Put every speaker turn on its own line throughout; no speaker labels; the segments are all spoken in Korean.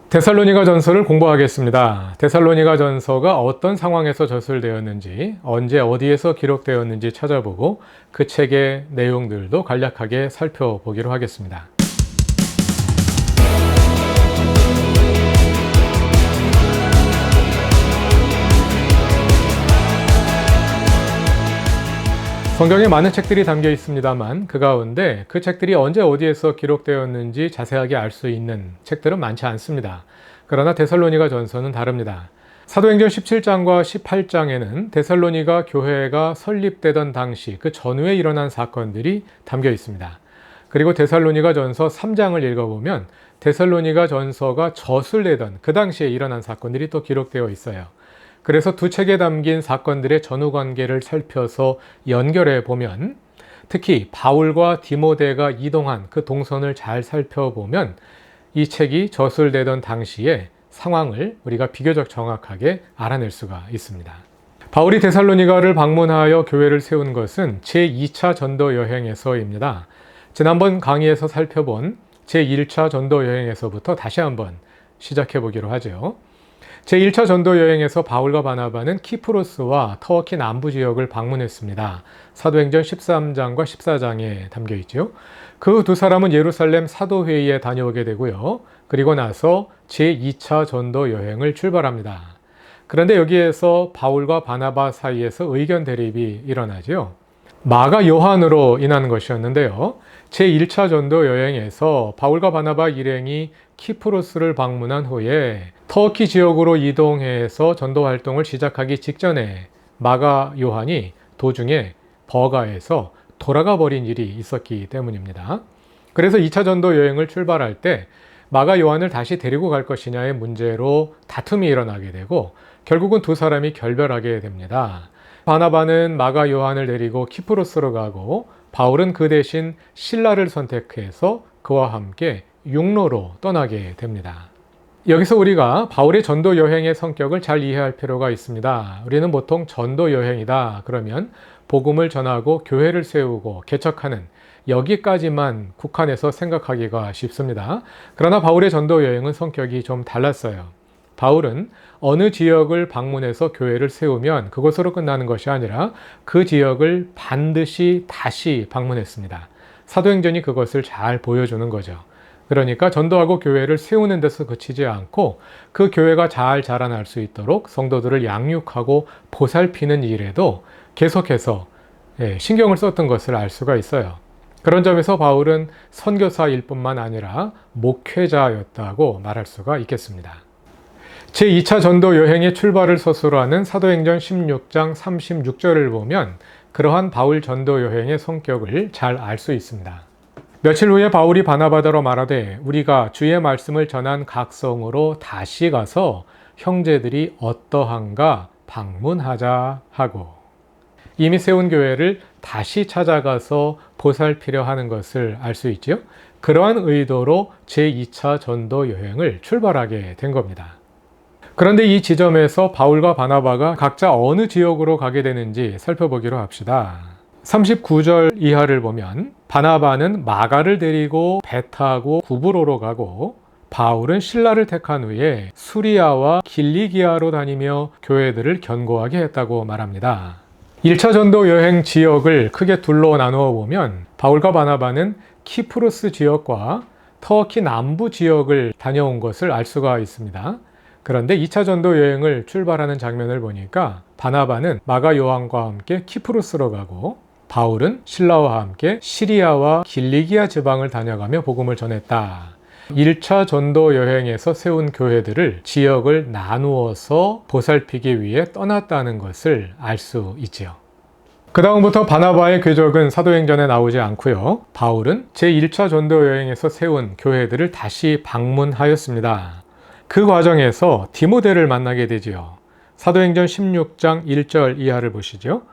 데살로니가 전서를 공부하겠습니다. 데살로니가 전서가 어떤 상황에서 저술되었는지, 언제 어디에서 기록되었는지 찾아보고 그 책의 내용들도 간략하게 살펴보기로 하겠습니다. 성경에 많은 책들이 담겨 있습니다만 그 가운데 그 책들이 언제 어디에서 기록되었는지 자세하게 알 수 있는 책들은 많지 않습니다. 그러나 데살로니가 전서는 다릅니다. 사도행전 17장과 18장에는 데살로니가 교회가 설립되던 당시 그 전후에 일어난 사건들이 담겨 있습니다. 그리고 데살로니가 전서 3장을 읽어보면 데살로니가 전서가 저술되던 그 당시에 일어난 사건들이 또 기록되어 있어요. 그래서 두 책에 담긴 사건들의 전후 관계를 살펴서 연결해 보면, 특히 바울과 디모데가 이동한 그 동선을 잘 살펴보면 이 책이 저술되던 당시의 상황을 우리가 비교적 정확하게 알아낼 수가 있습니다. 바울이 데살로니가를 방문하여 교회를 세운 것은 제2차 전도 여행에서입니다. 지난번 강의에서 살펴본 제1차 전도 여행에서부터 다시 한번 시작해 보기로 하죠. 제1차 전도 여행에서 바울과 바나바는 키프로스와 터키 남부 지역을 방문했습니다. 사도행전 13장과 14장에 담겨 있죠. 그 두 사람은 예루살렘 사도회의에 다녀오게 되고요. 그리고 나서 제2차 전도 여행을 출발합니다. 그런데 여기에서 바울과 바나바 사이에서 의견 대립이 일어나죠. 마가 요한으로 인한 것이었는데요. 제1차 전도 여행에서 바울과 바나바 일행이 키프로스를 방문한 후에 터키 지역으로 이동해서 전도 활동을 시작하기 직전에 마가 요한이 도중에 버가에서 돌아가 버린 일이 있었기 때문입니다. 그래서 2차 전도 여행을 출발할 때 마가 요한을 다시 데리고 갈 것이냐의 문제로 다툼이 일어나게 되고 결국은 두 사람이 결별하게 됩니다. 바나바는 마가 요한을 데리고 키프로스로 가고 바울은 그 대신 실라를 선택해서 그와 함께 육로로 떠나게 됩니다. 여기서 우리가 바울의 전도 여행의 성격을 잘 이해할 필요가 있습니다. 우리는 보통 전도 여행이다 그러면 복음을 전하고 교회를 세우고 개척하는 여기까지만 국한해서 생각하기가 쉽습니다. 그러나 바울의 전도 여행은 성격이 좀 달랐어요. 바울은 어느 지역을 방문해서 교회를 세우면 그곳으로 끝나는 것이 아니라 그 지역을 반드시 다시 방문했습니다. 사도행전이 그것을 잘 보여주는 거죠. 그러니까 전도하고 교회를 세우는 데서 그치지 않고 그 교회가 잘 자라날 수 있도록 성도들을 양육하고 보살피는 일에도 계속해서 신경을 썼던 것을 알 수가 있어요. 그런 점에서 바울은 선교사일 뿐만 아니라 목회자였다고 말할 수가 있겠습니다. 제2차 전도 여행의 출발을 서술로 하는 사도행전 16장 36절을 보면 그러한 바울 전도 여행의 성격을 잘 알 수 있습니다. 며칠 후에 바울이 바나바더러 말하되 우리가 주의 말씀을 전한 각 성으로 다시 가서 형제들이 어떠한가 방문하자 하고, 이미 세운 교회를 다시 찾아가서 보살피려 하는 것을 알 수 있죠. 그러한 의도로 제2차 전도 여행을 출발하게 된 겁니다. 그런데 이 지점에서 바울과 바나바가 각자 어느 지역으로 가게 되는지 살펴보기로 합시다. 39절 이하를 보면 바나바는 마가를 데리고 배 타고 구브로로 가고 바울은 실라를 택한 후에 수리아와 길리기아로 다니며 교회들을 견고하게 했다고 말합니다. 1차 전도 여행 지역을 크게 둘로 나누어 보면 바울과 바나바는 키프로스 지역과 터키 남부 지역을 다녀온 것을 알 수가 있습니다. 그런데 2차 전도 여행을 출발하는 장면을 보니까 바나바는 마가 요한과 함께 키프로스로 가고 바울은 실라와 함께 시리아와 길리기아 지방을 다녀가며 복음을 전했다. 1차 전도 여행에서 세운 교회들을 지역을 나누어서 보살피기 위해 떠났다는 것을 알 수 있지요. 그 다음부터 바나바의 궤적은 사도행전에 나오지 않고요. 바울은 제1차 전도 여행에서 세운 교회들을 다시 방문하였습니다. 그 과정에서 디모데를 만나게 되지요. 사도행전 16장 1절 이하를 보시죠.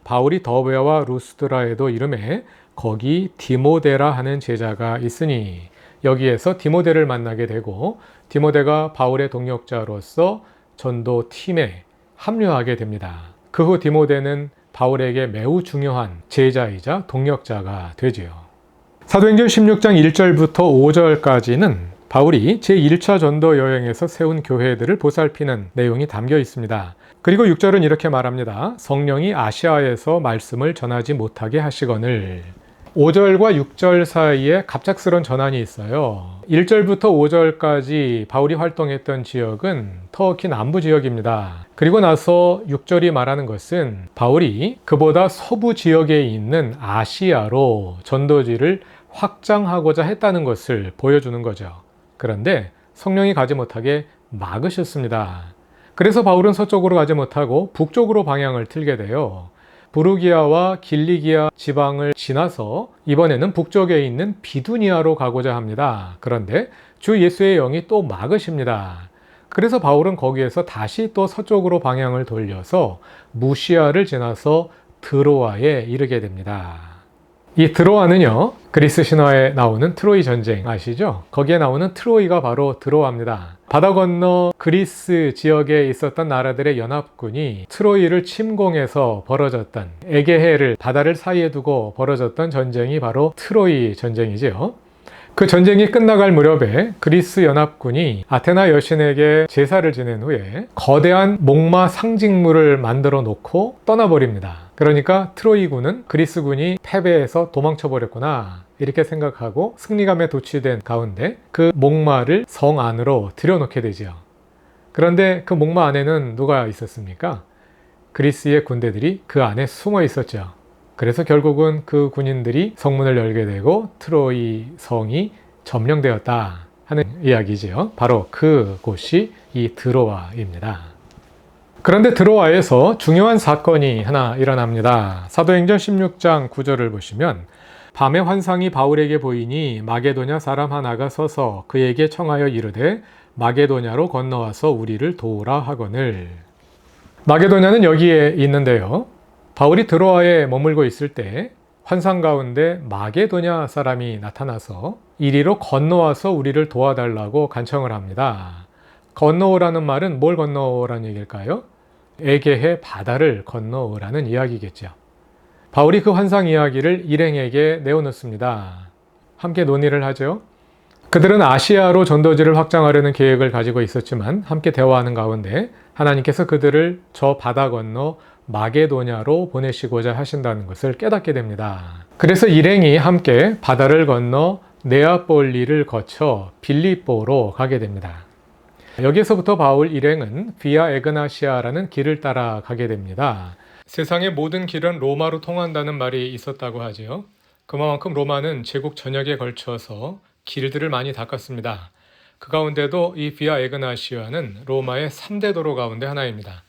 바울이 더베와 루스드라에도 이르매 거기 디모데라 하는 제자가 있으니, 여기에서 디모데를 만나게 되고 디모데가 바울의 동역자로서 전도 팀에 합류하게 됩니다. 그 후 디모데는 바울에게 매우 중요한 제자이자 동역자가 되지요. 사도행전 16장 1절부터 5절까지는 바울이 제1차 전도 여행에서 세운 교회들을 보살피는 내용이 담겨 있습니다. 그리고 6절은 이렇게 말합니다. 성령이 아시아에서 말씀을 전하지 못하게 하시거늘. 5절과 6절 사이에 갑작스런 전환이 있어요. 1절부터 5절까지 바울이 활동했던 지역은 터키 남부 지역입니다. 그리고 나서 6절이 말하는 것은 바울이 그보다 서부 지역에 있는 아시아로 전도지를 확장하고자 했다는 것을 보여주는 거죠. 그런데 성령이 가지 못하게 막으셨습니다. 그래서 바울은 서쪽으로 가지 못하고 북쪽으로 방향을 틀게 돼요. 부르기아와 길리기아 지방을 지나서 이번에는 북쪽에 있는 비두니아로 가고자 합니다. 그런데 주 예수의 영이 또 막으십니다. 그래서 바울은 거기에서 다시 또 서쪽으로 방향을 돌려서 무시아를 지나서 드로아에 이르게 됩니다. 이 드로아는요, 그리스 신화에 나오는 트로이 전쟁 아시죠? 거기에 나오는 트로이가 바로 드로아입니다. 바다 건너 그리스 지역에 있었던 나라들의 연합군이 트로이를 침공해서 벌어졌던, 에게해를 바다를 사이에 두고 벌어졌던 전쟁이 바로 트로이 전쟁이지요. 그 전쟁이 끝나갈 무렵에 그리스 연합군이 아테나 여신에게 제사를 지낸 후에 거대한 목마 상징물을 만들어 놓고 떠나버립니다. 그러니까 트로이군은 그리스군이 패배해서 도망쳐 버렸구나 이렇게 생각하고 승리감에 도취된 가운데 그 목마를 성 안으로 들여놓게 되죠. 그런데 그 목마 안에는 누가 있었습니까? 그리스의 군대들이 그 안에 숨어 있었죠. 그래서 결국은 그 군인들이 성문을 열게 되고 트로이 성이 점령되었다 하는 이야기지요. 바로 그곳이 이 드로아입니다. 그런데 드로아에서 중요한 사건이 하나 일어납니다. 사도행전 16장 9절을 보시면 밤에 환상이 바울에게 보이니 마게도냐 사람 하나가 서서 그에게 청하여 이르되 마게도냐로 건너와서 우리를 도우라 하거늘. 마게도냐는 여기에 있는데요. 바울이 드로아에 머물고 있을 때 환상 가운데 마게도냐 사람이 나타나서 이리로 건너와서 우리를 도와달라고 간청을 합니다. 건너오라는 말은 뭘 건너오라는 얘기일까요? 에게해 바다를 건너오라는 이야기겠죠. 바울이 그 환상 이야기를 일행에게 내어놓습니다. 함께 논의를 하죠. 그들은 아시아로 전도지를 확장하려는 계획을 가지고 있었지만 함께 대화하는 가운데 하나님께서 그들을 저 바다 건너 마게도냐로 보내시고자 하신다는 것을 깨닫게 됩니다. 그래서 일행이 함께 바다를 건너 네아폴리를 거쳐 빌립보로 가게 됩니다. 여기서부터 바울 일행은 비아 에그나시아라는 길을 따라 가게 됩니다. 세상의 모든 길은 로마로 통한다는 말이 있었다고 하죠. 그만큼 로마는 제국 전역에 걸쳐서 길들을 많이 닦았습니다. 그 가운데도 이 비아 에그나시아는 로마의 3대 도로 가운데 하나입니다.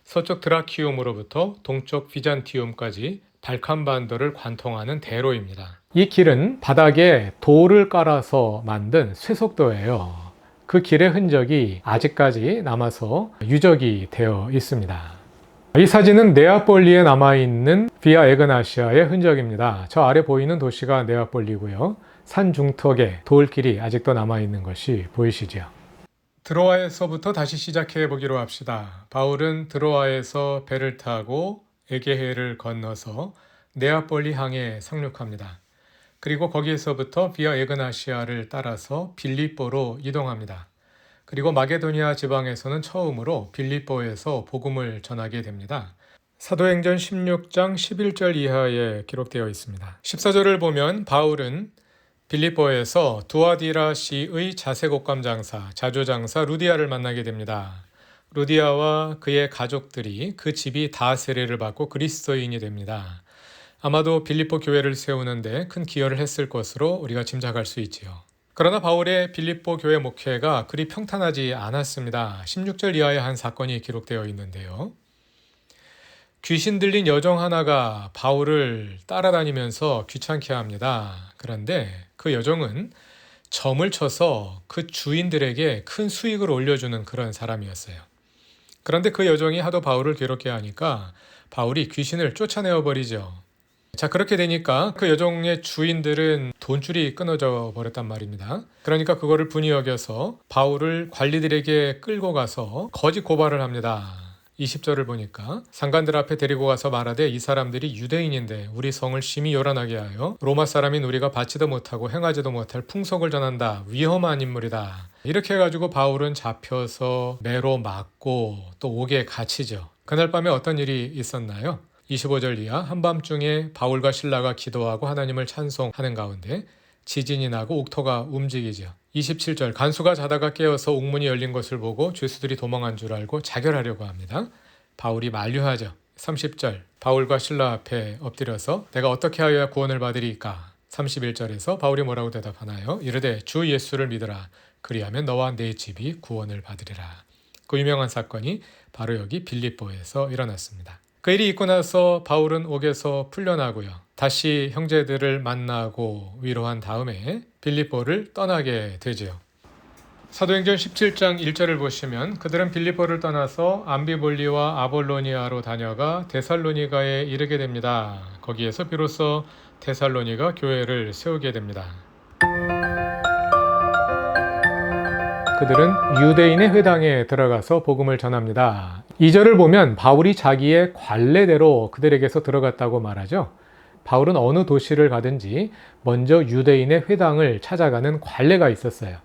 서쪽 드라키움으로부터 동쪽 비잔티움까지 발칸반도를 관통하는 대로입니다. 이 길은 바닥에 돌을 깔아서 만든 쇠속도예요. 그 길의 흔적이 아직까지 남아서 유적이 되어 있습니다. 이 사진은 네아폴리에 남아있는 비아 에그나시아의 흔적입니다. 저 아래 보이는 도시가 네아폴리고요. 산 중턱에 돌길이 아직도 남아있는 것이 보이시죠? 드로아에서부터 다시 시작해 보기로 합시다. 바울은 드로아에서 배를 타고 에게해를 건너서 네아폴리 항에 상륙합니다. 그리고 거기에서부터 비아 에그나시아를 따라서 빌립보로 이동합니다. 그리고 마게도니아 지방에서는 처음으로 빌립보에서 복음을 전하게 됩니다. 사도행전 16장 11절 이하에 기록되어 있습니다. 14절을 보면 바울은 빌립보에서 두아디라시의 자색옷감 장사, 자조장사 루디아를 만나게 됩니다. 루디아와 그의 가족들이 그 집이 다 세례를 받고 그리스도인이 됩니다. 아마도 빌립보 교회를 세우는데 큰 기여를 했을 것으로 우리가 짐작할 수 있지요. 그러나 바울의 빌립보 교회 목회가 그리 평탄하지 않았습니다. 16절 이하의 한 사건이 기록되어 있는데요. 귀신 들린 여종 하나가 바울을 따라다니면서 귀찮게 합니다. 그런데 그 여종은 점을 쳐서 그 주인들에게 큰 수익을 올려주는 그런 사람이었어요. 그런데 그 여종이 하도 바울을 괴롭게 하니까 바울이 귀신을 쫓아내어 버리죠. 자, 그렇게 되니까 그 여종의 주인들은 돈줄이 끊어져 버렸단 말입니다. 그러니까 그거를 분이 여겨서 바울을 관리들에게 끌고 가서 거짓 고발을 합니다. 20절을 보니까 상관들 앞에 데리고 가서 말하되 이 사람들이 유대인인데 우리 성을 심히 요란하게 하여 로마 사람인 우리가 받지도 못하고 행하지도 못할 풍속을 전한다. 위험한 인물이다. 이렇게 해가지고 바울은 잡혀서 매로 맞고 또 옥에 갇히죠. 그날 밤에 어떤 일이 있었나요? 25절 이하 한밤중에 바울과 실라가 기도하고 하나님을 찬송하는 가운데 지진이 나고 옥토가 움직이죠. 27절 간수가 자다가 깨어서 옥문이 열린 것을 보고 죄수들이 도망한 줄 알고 자결하려고 합니다. 바울이 만류하죠. 30절 바울과 실라 앞에 엎드려서 내가 어떻게 하여야 구원을 받으리까? 31절에서 바울이 뭐라고 대답하나요? 이르되 주 예수를 믿으라. 그리하면 너와 내 집이 구원을 받으리라. 그 유명한 사건이 바로 여기 빌립보에서 일어났습니다. 그 일이 있고 나서 바울은 옥에서 풀려나고요. 다시 형제들을 만나고 위로한 다음에 빌립보를 떠나게 되죠. 사도행전 17장 1절을 보시면 그들은 빌립보를 떠나서 암비볼리와 아볼로니아로 다녀가 데살로니가에 이르게 됩니다. 거기에서 비로소 데살로니가 교회를 세우게 됩니다. 그들은 유대인의 회당에 들어가서 복음을 전합니다. 2절을 보면 바울이 자기의 관례대로 그들에게서 들어갔다고 말하죠. 바울은 어느 도시를 가든지 먼저 유대인의 회당을 찾아가는 관례가 있었어요.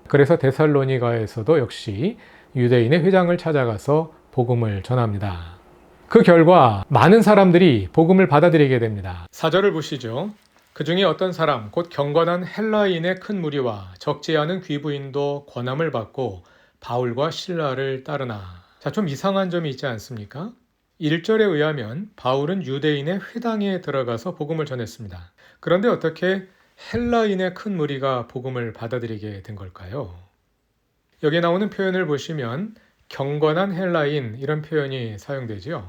그래서 데살로니가에서도 역시 유대인의 회당을 찾아가서 복음을 전합니다. 그 결과 많은 사람들이 복음을 받아들이게 됩니다. 4절을 보시죠. 그 중에 어떤 사람 곧 경건한 헬라인의 큰 무리와 적지 않은 귀부인도 권함을 받고 바울과 실라를 따르나. 자, 좀 이상한 점이 있지 않습니까? 1절에 의하면 바울은 유대인의 회당에 들어가서 복음을 전했습니다. 그런데 어떻게 헬라인의 큰 무리가 복음을 받아들이게 된 걸까요? 여기 나오는 표현을 보시면 경건한 헬라인 이런 표현이 사용되지요.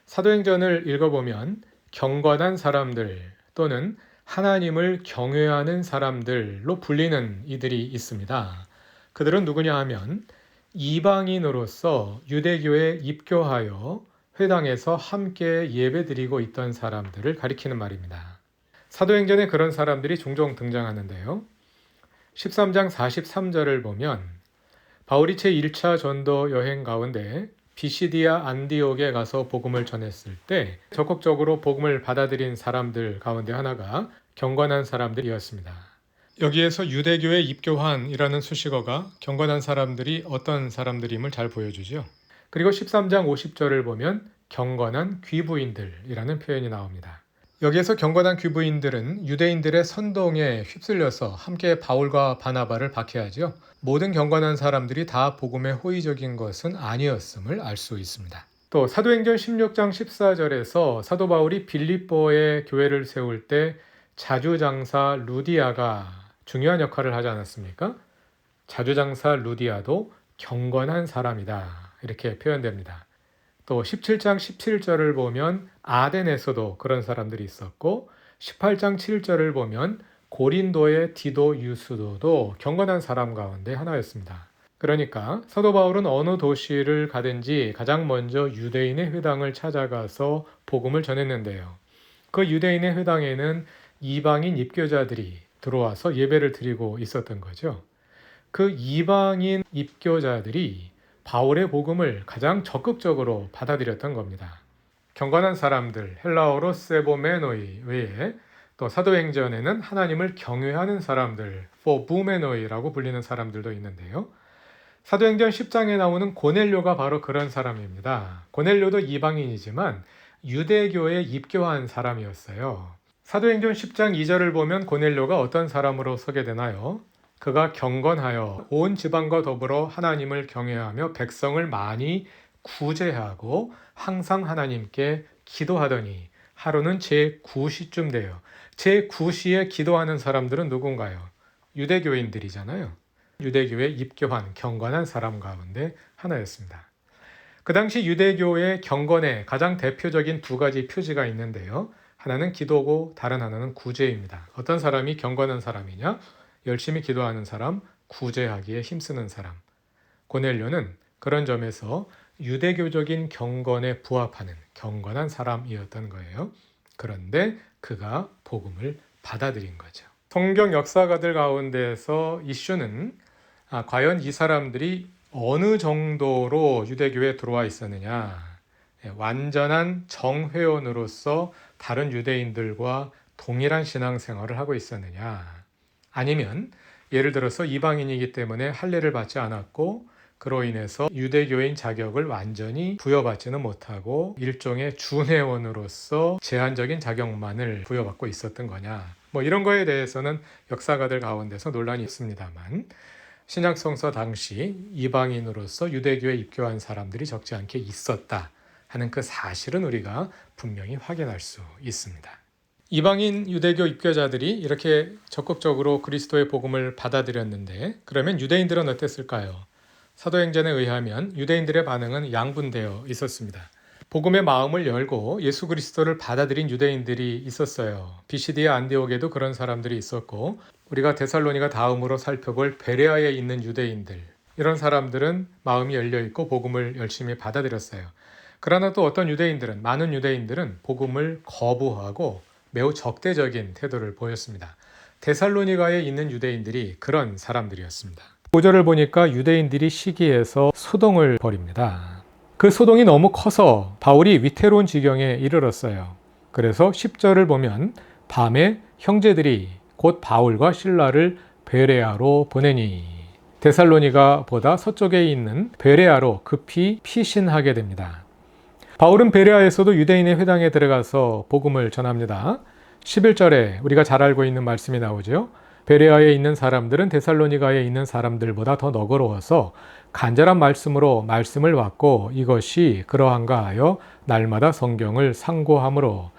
사도행전을 읽어보면 경건한 사람들 또는 하나님을 경외하는 사람들로 불리는 이들이 있습니다. 그들은 누구냐 하면 이방인으로서 유대교에 입교하여 회당에서 함께 예배드리고 있던 사람들을 가리키는 말입니다. 사도행전에 그런 사람들이 종종 등장하는데요. 13장 43절을 보면 바울이 제1차 전도 여행 가운데 비시디아 안디옥에 가서 복음을 전했을 때 적극적으로 복음을 받아들인 사람들 가운데 하나가 경건한 사람들이었습니다. 여기에서 유대교에 입교한이라는 수식어가 경건한 사람들이 어떤 사람들임을 잘 보여주죠. 그리고 13장 50절을 보면 경건한 귀부인들이라는 표현이 나옵니다. 여기에서 경건한 귀부인들은 유대인들의 선동에 휩쓸려서 함께 바울과 바나바를 박해하죠. 모든 경건한 사람들이 다 복음에 호의적인 것은 아니었음을 알 수 있습니다. 또 사도행전 16장 14절에서 사도 바울이 빌립보에 교회를 세울 때 자주장사 루디아가 중요한 역할을 하지 않았습니까? 자주장사 루디아도 경건한 사람이다. 이렇게 표현됩니다. 또 17장 17절을 보면 아덴에서도 그런 사람들이 있었고 18장 7절을 보면 고린도의 디도 유스도도 경건한 사람 가운데 하나였습니다. 그러니까 사도 바울은 어느 도시를 가든지 가장 먼저 유대인의 회당을 찾아가서 복음을 전했는데요. 그 유대인의 회당에는 이방인 입교자들이 들어와서 예배를 드리고 있었던 거죠. 그 이방인 입교자들이 바울의 복음을 가장 적극적으로 받아들였던 겁니다. 경건한 사람들, 헬라어로 세보메노이 외에 또 사도행전에는 하나님을 경외하는 사람들, 포부메노이라고 불리는 사람들도 있는데요. 사도행전 10장에 나오는 고넬료가 바로 그런 사람입니다. 고넬료도 이방인이지만 유대교에 입교한 사람이었어요. 사도행전 10장 2절을 보면 고넬료가 어떤 사람으로 소개되나요? 그가 경건하여 온 지방과 더불어 하나님을 경외하며 백성을 많이 구제하고 항상 하나님께 기도하더니 하루는 제9시쯤 돼요. 제9시에 기도하는 사람들은 누군가요? 유대교인들이잖아요. 유대교에 입교한 경건한 사람 가운데 하나였습니다. 그 당시 유대교의 경건의 가장 대표적인 두 가지 표지가 있는데요. 하나는 기도고 다른 하나는 구제입니다. 어떤 사람이 경건한 사람이냐? 열심히 기도하는 사람, 구제하기에 힘쓰는 사람. 고넬료는 그런 점에서 유대교적인 경건에 부합하는 경건한 사람이었던 거예요. 그런데 그가 복음을 받아들인 거죠. 성경 역사가들 가운데서 이슈는 과연 이 사람들이 어느 정도로 유대교에 들어와 있었느냐? 완전한 정회원으로서 다른 유대인들과 동일한 신앙생활을 하고 있었느냐? 아니면 예를 들어서 이방인이기 때문에 할례를 받지 않았고 그로 인해서 유대교인 자격을 완전히 부여받지는 못하고 일종의 준회원으로서 제한적인 자격만을 부여받고 있었던 거냐? 뭐 이런 거에 대해서는 역사가들 가운데서 논란이 있습니다만 신약 성서 당시 이방인으로서 유대교에 입교한 사람들이 적지 않게 있었다 하는 그 사실은 우리가 분명히 확인할 수 있습니다. 이방인 유대교 입교자들이 이렇게 적극적으로 그리스도의 복음을 받아들였는데 그러면 유대인들은 어땠을까요? 사도행전에 의하면 유대인들의 반응은 양분되어 있었습니다. 복음의 마음을 열고 예수 그리스도를 받아들인 유대인들이 있었어요. BCD의 안디옥에도 그런 사람들이 있었고 우리가 데살로니가 다음으로 살펴볼 베레아에 있는 유대인들 이런 사람들은 마음이 열려 있고 복음을 열심히 받아들였어요. 그러나 또 어떤 유대인들은 많은 유대인들은 복음을 거부하고 매우 적대적인 태도를 보였습니다. 데살로니가에 있는 유대인들이 그런 사람들이었습니다. 5절을 보니까 유대인들이 시기해서 소동을 벌입니다. 그 소동이 너무 커서 바울이 위태로운 지경에 이르렀어요. 그래서 10절을 보면 밤에 형제들이 곧 바울과 실라를 베레아로 보내니 데살로니가보다 서쪽에 있는 베레아로 급히 피신하게 됩니다. 바울은 베레아에서도 유대인의 회당에 들어가서 복음을 전합니다. 11절에 우리가 잘 알고 있는 말씀이 나오죠. 베레아에 있는 사람들은 데살로니가에 있는 사람들보다 더 너그러워서 간절한 말씀으로 말씀을 받고 이것이 그러한가 하여 날마다 성경을 상고함으로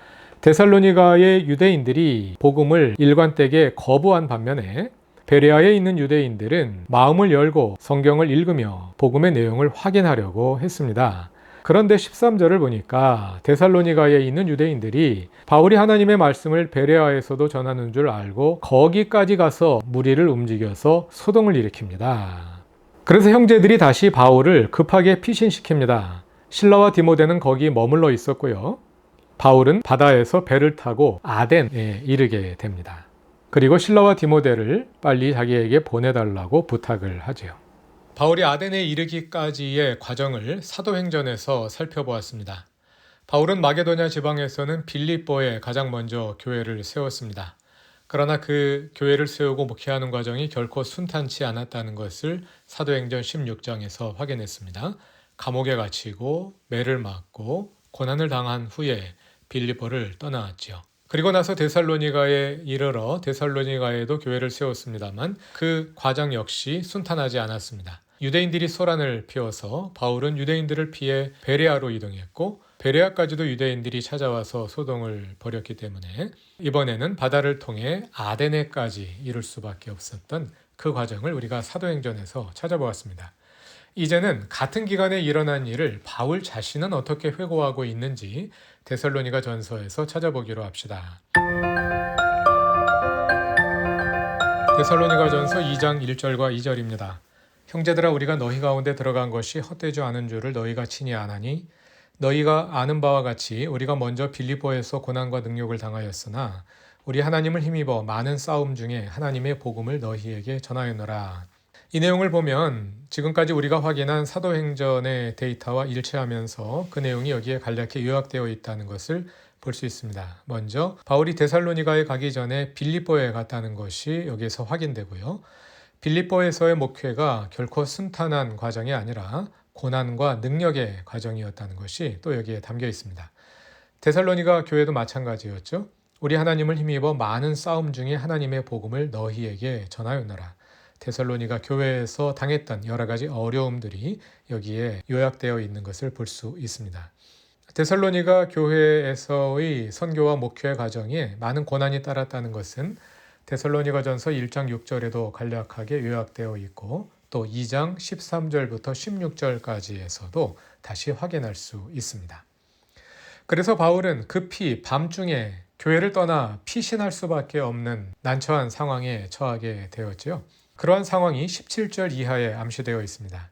데살로니가의 유대인들이 복음을 일관되게 거부한 반면에 베레아에 있는 유대인들은 마음을 열고 성경을 읽으며 복음의 내용을 확인하려고 했습니다. 그런데 13절을 보니까 데살로니가에 있는 유대인들이 바울이 하나님의 말씀을 베레아에서도 전하는 줄 알고 거기까지 가서 무리를 움직여서 소동을 일으킵니다. 그래서 형제들이 다시 바울을 급하게 피신시킵니다. 실라와 디모데는 거기 머물러 있었고요. 바울은 바다에서 배를 타고 아덴에 이르게 됩니다. 그리고 실라와 디모데를 빨리 자기에게 보내달라고 부탁을 하지요. 바울이 아덴에 이르기까지의 과정을 사도행전에서 살펴보았습니다. 바울은 마게도냐 지방에서는 빌립보에 가장 먼저 교회를 세웠습니다. 그러나 그 교회를 세우고 목회하는 과정이 결코 순탄치 않았다는 것을 사도행전 16장에서 확인했습니다. 감옥에 갇히고 매를 맞고 고난을 당한 후에 빌립보를 떠나왔지요. 그리고 나서 데살로니가에 이르러 데살로니가에도 교회를 세웠습니다만 그 과정 역시 순탄하지 않았습니다. 유대인들이 소란을 피워서 바울은 유대인들을 피해 베레아로 이동했고 베레아까지도 유대인들이 찾아와서 소동을 벌였기 때문에 이번에는 바다를 통해 아데네까지 이룰 수밖에 없었던 그 과정을 우리가 사도행전에서 찾아보았습니다. 이제는 같은 기간에 일어난 일을 바울 자신은 어떻게 회고하고 있는지 데살로니가 전서에서 찾아보기로 합시다. 데살로니가 전서 2장 1절과 2절입니다. 형제들아 우리가 너희 가운데 들어간 것이 헛되지 않은 줄을 너희가 친히 아나니 너희가 아는 바와 같이 우리가 먼저 빌립보에서 고난과 능욕을 당하였으나 우리 하나님을 힘입어 많은 싸움 중에 하나님의 복음을 너희에게 전하였노라. 이 내용을 보면 지금까지 우리가 확인한 사도행전의 데이터와 일치하면서 그 내용이 여기에 간략히 요약되어 있다는 것을 볼 수 있습니다. 먼저 바울이 데살로니가에 가기 전에 빌립보에 갔다는 것이 여기에서 확인되고요. 빌립보에서의 목회가 결코 순탄한 과정이 아니라 고난과 능력의 과정이었다는 것이 또 여기에 담겨 있습니다. 데살로니가 교회도 마찬가지였죠. 우리 하나님을 힘입어 많은 싸움 중에 하나님의 복음을 너희에게 전하였노라. 데살로니가 교회에서 당했던 여러 가지 어려움들이 여기에 요약되어 있는 것을 볼 수 있습니다. 데살로니가 교회에서의 선교와 목회 과정에 많은 고난이 따랐다는 것은 데살로니가 전서 1장 6절에도 간략하게 요약되어 있고 또 2장 13절부터 16절까지에서도 다시 확인할 수 있습니다. 그래서 바울은 급히 밤중에 교회를 떠나 피신할 수밖에 없는 난처한 상황에 처하게 되었죠. 그러한 상황이 17절 이하에 암시되어 있습니다.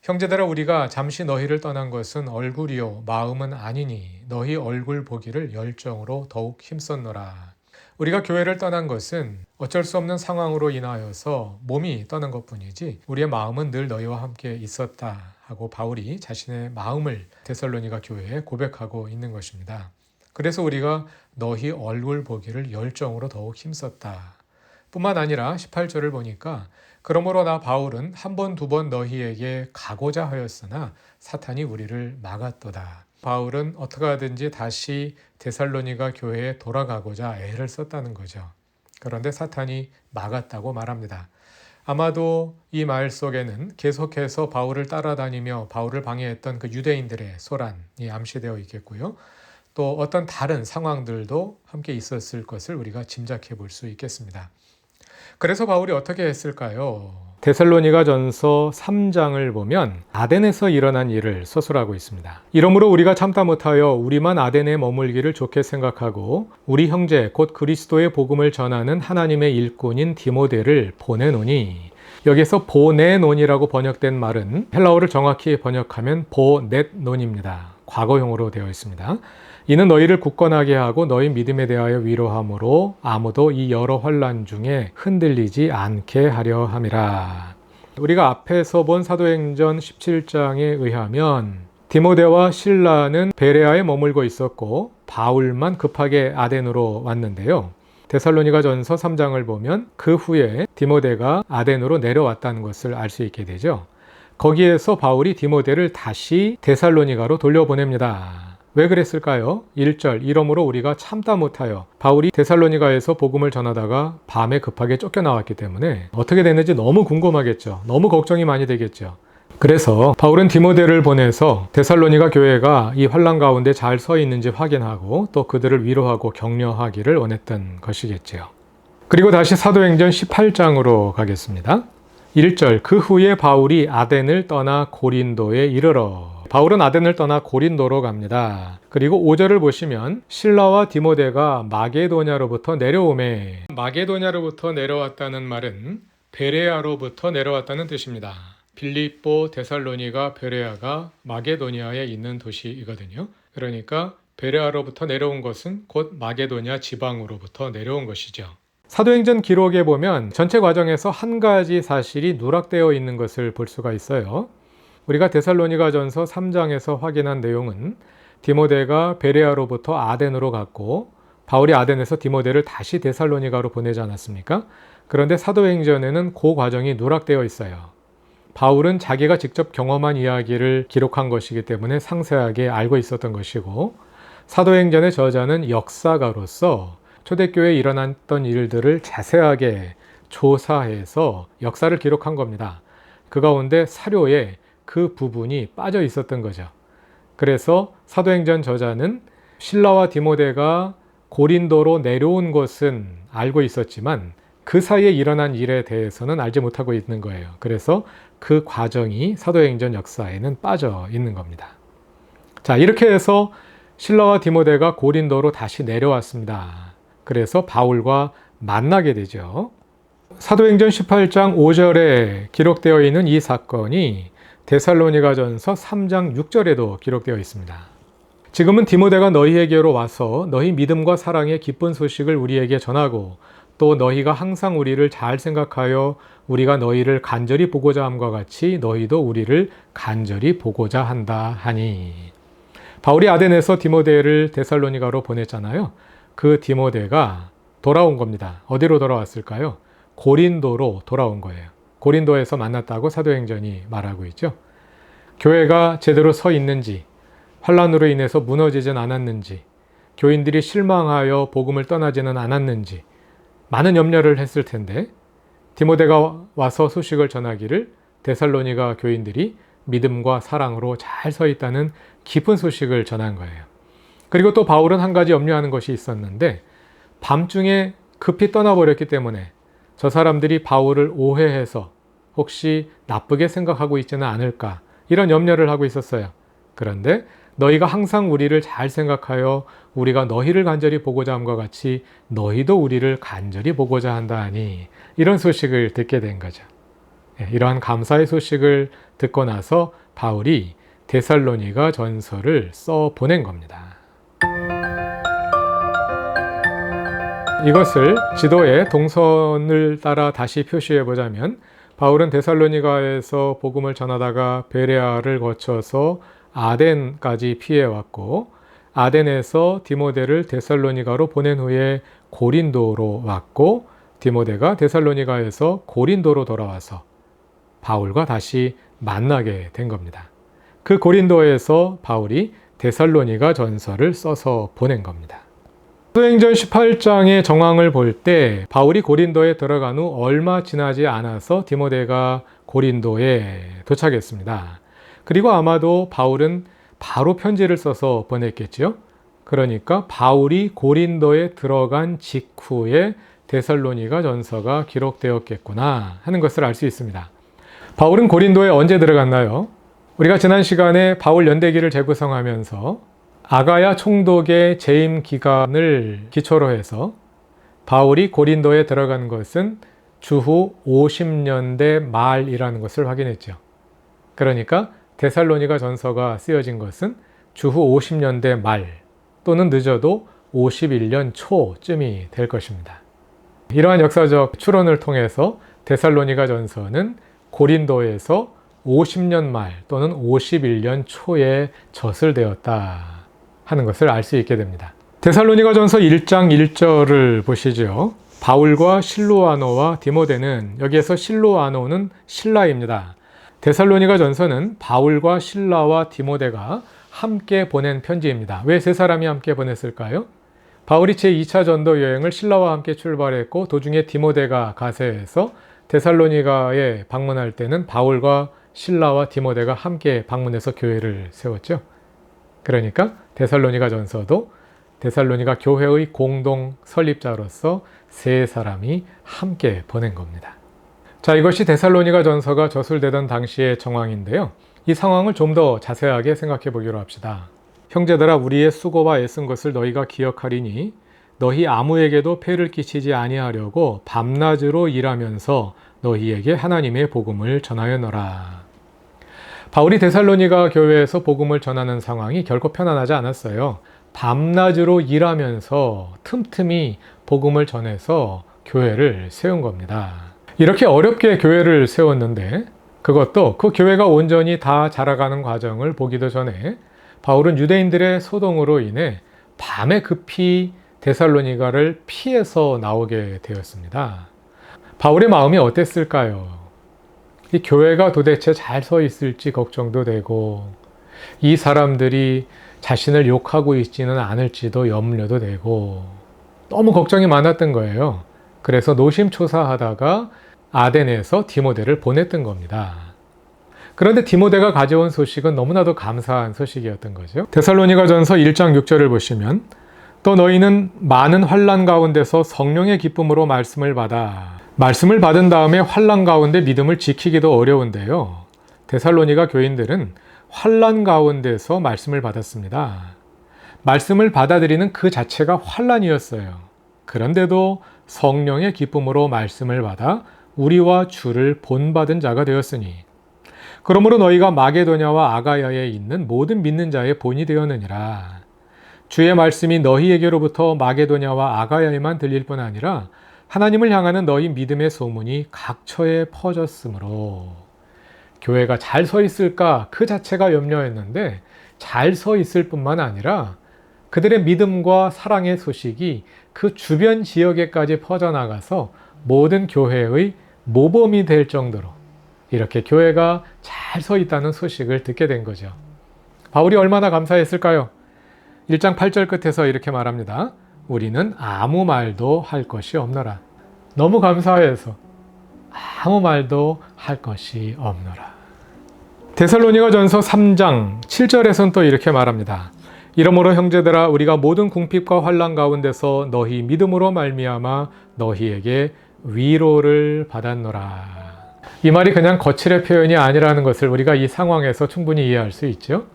형제들아 우리가 잠시 너희를 떠난 것은 얼굴이요 마음은 아니니 너희 얼굴 보기를 열정으로 더욱 힘썼노라. 우리가 교회를 떠난 것은 어쩔 수 없는 상황으로 인하여서 몸이 떠난 것뿐이지 우리의 마음은 늘 너희와 함께 있었다 하고 바울이 자신의 마음을 데살로니가 교회에 고백하고 있는 것입니다. 그래서 우리가 너희 얼굴 보기를 열정으로 더욱 힘썼다. 뿐만 아니라 18절을 보니까 그러므로 나 바울은 한 번, 두 번 너희에게 가고자 하였으나 사탄이 우리를 막았도다. 바울은 어떻게 하든지 다시 데살로니가 교회에 돌아가고자 애를 썼다는 거죠. 그런데 사탄이 막았다고 말합니다. 아마도 이 말 속에는 계속해서 바울을 따라다니며 바울을 방해했던 그 유대인들의 소란이 암시되어 있겠고요. 또 어떤 다른 상황들도 함께 있었을 것을 우리가 짐작해 볼 수 있겠습니다. 그래서 바울이 어떻게 했을까요? 데살로니가 전서 3장을 보면 아덴에서 일어난 일을 서술하고 있습니다. 이러므로 우리가 참다 못하여 우리만 아덴에 머물기를 좋게 생각하고 우리 형제 곧 그리스도의 복음을 전하는 하나님의 일꾼인 디모데를 보내노니, 여기서 보내노니라고 번역된 말은 헬라어를 정확히 번역하면 보넷논입니다. 과거형으로 되어 있습니다. 이는 너희를 굳건하게 하고 너희 믿음에 대하여 위로함으로 아무도 이 여러 환난 중에 흔들리지 않게 하려 함이라. 우리가 앞에서 본 사도행전 17장에 의하면 디모데와 실라는 베레아에 머물고 있었고 바울만 급하게 아덴으로 왔는데요. 데살로니가 전서 3장을 보면 그 후에 디모데가 아덴으로 내려왔다는 것을 알 수 있게 되죠. 거기에서 바울이 디모데를 다시 데살로니가로 돌려보냅니다. 왜 그랬을까요? 1절, 이러므로 우리가 참다 못하여. 바울이 데살로니가에서 복음을 전하다가 밤에 급하게 쫓겨나왔기 때문에 어떻게 됐는지 너무 궁금하겠죠. 너무 걱정이 많이 되겠죠. 그래서 바울은 디모데를 보내서 데살로니가 교회가 이 환난 가운데 잘 서 있는지 확인하고 또 그들을 위로하고 격려하기를 원했던 것이겠지요. 그리고 다시 사도행전 18장으로 가겠습니다. 1절, 그 후에 바울이 아덴을 떠나 고린도에 이르러. 바울은 아덴을 떠나 고린도로 갑니다. 그리고 5절을 보시면 실라와 디모데가 마게도냐로부터 내려오매. 마게도냐로부터 내려왔다는 말은 베레아로부터 내려왔다는 뜻입니다. 빌립보, 데살로니가, 베레아가 마게도냐에 있는 도시이거든요. 그러니까 베레아로부터 내려온 것은 곧 마게도냐 지방으로부터 내려온 것이죠. 사도행전 기록에 보면 전체 과정에서 한 가지 사실이 누락되어 있는 것을 볼 수가 있어요. 우리가 데살로니가 전서 3장에서 확인한 내용은 디모데가 베레아로부터 아덴으로 갔고 바울이 아덴에서 디모데를 다시 데살로니가로 보내지 않았습니까? 그런데 사도행전에는 그 과정이 누락되어 있어요. 바울은 자기가 직접 경험한 이야기를 기록한 것이기 때문에 상세하게 알고 있었던 것이고, 사도행전의 저자는 역사가로서 초대교회에 일어났던 일들을 자세하게 조사해서 역사를 기록한 겁니다. 그 가운데 사료에 그 부분이 빠져 있었던 거죠. 그래서 사도행전 저자는 실라와 디모데가 고린도로 내려온 것은 알고 있었지만 그 사이에 일어난 일에 대해서는 알지 못하고 있는 거예요. 그래서 그 과정이 사도행전 역사에는 빠져 있는 겁니다. 자, 이렇게 해서 실라와 디모데가 고린도로 다시 내려왔습니다. 그래서 바울과 만나게 되죠. 사도행전 18장 5절에 기록되어 있는 이 사건이 데살로니가전서 3장 6절에도 기록되어 있습니다. 지금은 디모데가 너희에게로 와서 너희 믿음과 사랑의 기쁜 소식을 우리에게 전하고 또 너희가 항상 우리를 잘 생각하여 우리가 너희를 간절히 보고자 함과 같이 너희도 우리를 간절히 보고자 한다 하니. 바울이 아덴에서 디모데를 데살로니가로 보냈잖아요. 그 디모데가 돌아온 겁니다. 어디로 돌아왔을까요? 고린도로 돌아온 거예요. 고린도에서 만났다고 사도행전이 말하고 있죠. 교회가 제대로 서 있는지, 환난으로 인해서 무너지진 않았는지, 교인들이 실망하여 복음을 떠나지는 않았는지 많은 염려를 했을 텐데 디모데가 와서 소식을 전하기를 데살로니가 교인들이 믿음과 사랑으로 잘 서 있다는 기쁜 소식을 전한 거예요. 그리고 또 바울은 한 가지 염려하는 것이 있었는데 밤중에 급히 떠나버렸기 때문에 저 사람들이 바울을 오해해서 혹시 나쁘게 생각하고 있지는 않을까 이런 염려를 하고 있었어요. 그런데 너희가 항상 우리를 잘 생각하여 우리가 너희를 간절히 보고자 함과 같이 너희도 우리를 간절히 보고자 한다 하니 이런 소식을 듣게 된 거죠. 이러한 감사의 소식을 듣고 나서 바울이 데살로니가 전서를 써 보낸 겁니다. 이것을 지도에 동선을 따라 다시 표시해 보자면 바울은 데살로니가에서 복음을 전하다가 베레아를 거쳐서 아덴까지 피해왔고 아덴에서 디모데를 데살로니가로 보낸 후에 고린도로 왔고 디모데가 데살로니가에서 고린도로 돌아와서 바울과 다시 만나게 된 겁니다. 그 고린도에서 바울이 데살로니가 전서를 써서 보낸 겁니다. 사도행전 18장의 정황을 볼 때 바울이 고린도에 들어간 후 얼마 지나지 않아서 디모데가 고린도에 도착했습니다. 그리고 아마도 바울은 바로 편지를 써서 보냈겠지요. 그러니까 바울이 고린도에 들어간 직후에 데살로니가 전서가 기록되었겠구나 하는 것을 알 수 있습니다. 바울은 고린도에 언제 들어갔나요? 우리가 지난 시간에 바울 연대기를 재구성하면서 아가야 총독의 재임 기간을 기초로 해서 바울이 고린도에 들어간 것은 주후 50년대 말이라는 것을 확인했죠. 그러니까 데살로니가 전서가 쓰여진 것은 주후 50년대 말 또는 늦어도 51년 초쯤이 될 것입니다. 이러한 역사적 추론을 통해서 데살로니가 전서는 고린도에서 50년 말 또는 51년 초에 저술되었다 하는 것을 알 수 있게 됩니다. 데살로니가 전서 1장 1절을 보시죠. 바울과 실로아노와 디모데는, 여기에서 실로아노는 신라입니다. 데살로니가 전서는 바울과 신라와 디모데가 함께 보낸 편지입니다. 왜 세 사람이 함께 보냈을까요? 바울이 제2차 전도 여행을 신라와 함께 출발했고 도중에 디모데가 가세해서 데살로니가에 방문할 때는 바울과 신라와 디모데가 함께 방문해서 교회를 세웠죠. 그러니까 데살로니가 전서도 데살로니가 교회의 공동 설립자로서 세 사람이 함께 보낸 겁니다. 자, 이것이 데살로니가 전서가 저술되던 당시의 정황인데요. 이 상황을 좀 더 자세하게 생각해 보기로 합시다. 형제들아, 우리의 수고와 애쓴 것을 너희가 기억하리니 너희 아무에게도 폐를 끼치지 아니하려고 밤낮으로 일하면서 너희에게 하나님의 복음을 전하였노라. 바울이 데살로니가 교회에서 복음을 전하는 상황이 결코 편안하지 않았어요. 밤낮으로 일하면서 틈틈이 복음을 전해서 교회를 세운 겁니다. 이렇게 어렵게 교회를 세웠는데 그것도 그 교회가 온전히 다 자라가는 과정을 보기도 전에 바울은 유대인들의 소동으로 인해 밤에 급히 데살로니가를 피해서 나오게 되었습니다. 바울의 마음이 어땠을까요? 이 교회가 도대체 잘 서 있을지 걱정도 되고 이 사람들이 자신을 욕하고 있지는 않을지도 염려도 되고 너무 걱정이 많았던 거예요. 그래서 노심초사하다가 아덴에서 디모데를 보냈던 겁니다. 그런데 디모데가 가져온 소식은 너무나도 감사한 소식이었던 거죠. 데살로니가 전서 1장 6절을 보시면 또 너희는 많은 환난 가운데서 성령의 기쁨으로 말씀을 받은 다음에 환난 가운데 믿음을 지키기도 어려운데요. 데살로니가 교인들은 환난 가운데서 말씀을 받았습니다. 말씀을 받아들이는 그 자체가 환난이었어요. 그런데도 성령의 기쁨으로 말씀을 받아 우리와 주를 본받은 자가 되었으니 그러므로 너희가 마게도냐와 아가야에 있는 모든 믿는 자의 본이 되었느니라. 주의 말씀이 너희에게로부터 마게도냐와 아가야에만 들릴 뿐 아니라 하나님을 향하는 너희 믿음의 소문이 각처에 퍼졌으므로. 교회가 잘 서 있을까 그 자체가 염려였는데 잘 서 있을 뿐만 아니라 그들의 믿음과 사랑의 소식이 그 주변 지역에까지 퍼져나가서 모든 교회의 모범이 될 정도로 이렇게 교회가 잘 서 있다는 소식을 듣게 된 거죠. 바울이 얼마나 감사했을까요? 1장 8절 끝에서 이렇게 말합니다. 우리는 아무 말도 할 것이 없노라. 너무 감사해서 아무 말도 할 것이 없노라. 데살로니가 전서 3장 7절에서는 또 이렇게 말합니다. 이러므로 형제들아 우리가 모든 궁핍과 환난 가운데서 너희 믿음으로 말미암아 너희에게 위로를 받았노라. 이 말이 그냥 거칠의 표현이 아니라는 것을 우리가 이 상황에서 충분히 이해할 수 있죠.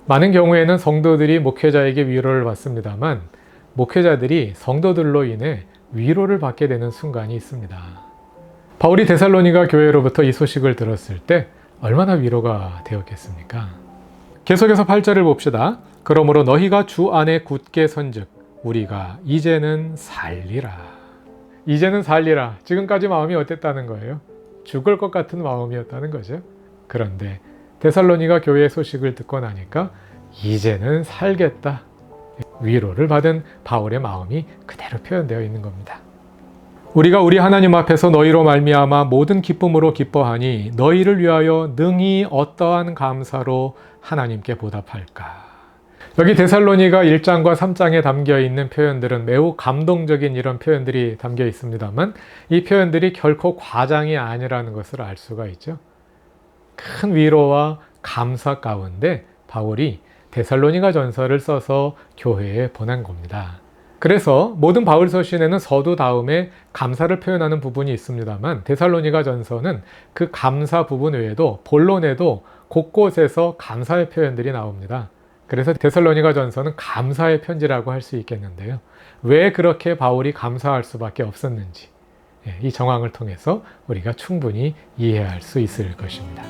많은 경우에는 성도들이 목회자에게 위로를 받습니다만 목회자들이 성도들로 인해 위로를 받게 되는 순간이 있습니다. 바울이 데살로니가 교회로부터 이 소식을 들었을 때 얼마나 위로가 되었겠습니까? 계속해서 8절을 봅시다. 그러므로 너희가 주 안에 굳게 선즉 우리가 이제는 살리라. 이제는 살리라. 지금까지 마음이 어땠다는 거예요? 죽을 것 같은 마음이었다는 거죠. 그런데 데살로니가 교회의 소식을 듣고 나니까 이제는 살겠다. 위로를 받은 바울의 마음이 그대로 표현되어 있는 겁니다. 우리가 우리 하나님 앞에서 너희로 말미암아 모든 기쁨으로 기뻐하니 너희를 위하여 능히 어떠한 감사로 하나님께 보답할까. 여기 데살로니가 1장과 3장에 담겨 있는 표현들은 매우 감동적인 이런 표현들이 담겨 있습니다만 이 표현들이 결코 과장이 아니라는 것을 알 수가 있죠. 큰 위로와 감사 가운데 바울이 데살로니가 전서를 써서 교회에 보낸 겁니다. 그래서 모든 바울 서신에는 서두 다음에 감사를 표현하는 부분이 있습니다만 데살로니가 전서는 그 감사 부분 외에도 본론에도 곳곳에서 감사의 표현들이 나옵니다. 그래서 데살로니가 전서는 감사의 편지라고 할 수 있겠는데요. 왜 그렇게 바울이 감사할 수밖에 없었는지 이 정황을 통해서 우리가 충분히 이해할 수 있을 것입니다.